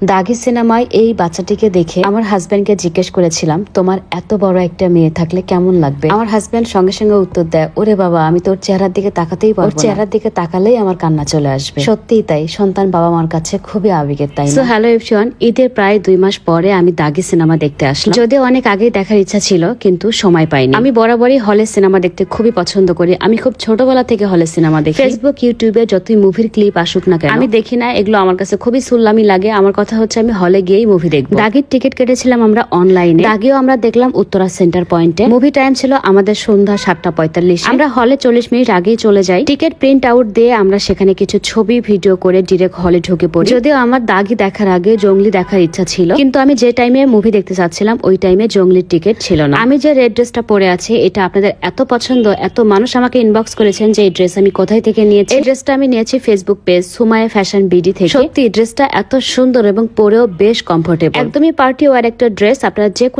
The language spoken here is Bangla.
দাগি সিনেমায় এই বাচ্চাটিকে দেখে আমার হাজবেন্ডকে জিজ্ঞেস করেছিলাম, তোমার এত বড় একটা মেয়ে থাকলে কেমন লাগবে? আমার হাজবেন্ড সঙ্গে সঙ্গে উত্তর দেয়, ওরে বাবা, আমি তোর চেহারার দিকে তাকাতেই পারবো না। চেহারার দিকে তাকালেই আমার কান্না চলে আসবে। সত্যিই তাই, সন্তান বাবা মার কাছে খুবই আবেগের, তাই না? হ্যালো এভরিওয়ান, ঈদের প্রায় 2 মাস পরে আমি দাগি সিনেমা দেখতে আসলাম। যদিও অনেক আগেই দেখার ইচ্ছা ছিল, কিন্তু সময় পাইনি। আমি বরাবরই হলে সিনেমা দেখতে খুবই পছন্দ করি। আমি খুব ছোটবেলা থেকে হলে সিনেমা দেখি। ফেসবুক, ইউটিউবে যতই মুভির ক্লিপ আসুক না কেন, আমি দেখি না। এগুলো আমার কাছে খুবই সুল্লামি লাগে। আমার কথা হচ্ছে আমি হলে গিয়েই মুভি দেখবো। দাগির টিকিট কেটেছিলাম আমরা অনলাইনে। দাগিও আমরা দেখলাম উত্তরা সেন্টার পয়েন্টে। মুভি টাইম ছিল আমাদের সন্ধ্যা 7:45। আমরা হলে 40 মিনিট আগেই চলে যাই। টিকিট প্রিন্ট আউট দিয়ে আমরা সেখানে কিছু ছবি ভিডিও করে ডিরেক্ট হলে ঢুকে পড়ি। যদিও আমার দাগি দেখার আগে জঙ্গলি দেখার ইচ্ছা ছিল, কিন্তু আমি যে টাইমে মুভি দেখতে চাচ্ছিলাম ওই টাইমে জঙ্গলির টিকিট ছিল না। আমি যে রেড ড্রেসটা পরে আছি, এটা আপনাদের এত পছন্দ, এত মানুষ আমাকে ইনবক্স করেছেন যে এই ড্রেস আমি কোথায় থেকে নিয়েছি। এই ড্রেসটা আমি নিয়েছি Facebook page Sumaiya fashion BD থেকে। সত্যি ড্রেসটা এত সুন্দর এবং পরেও বেশ কমফোর্টেবল, একদমই পার্টি ওয়ার একটা ড্রেস। আপনারা যে কোনো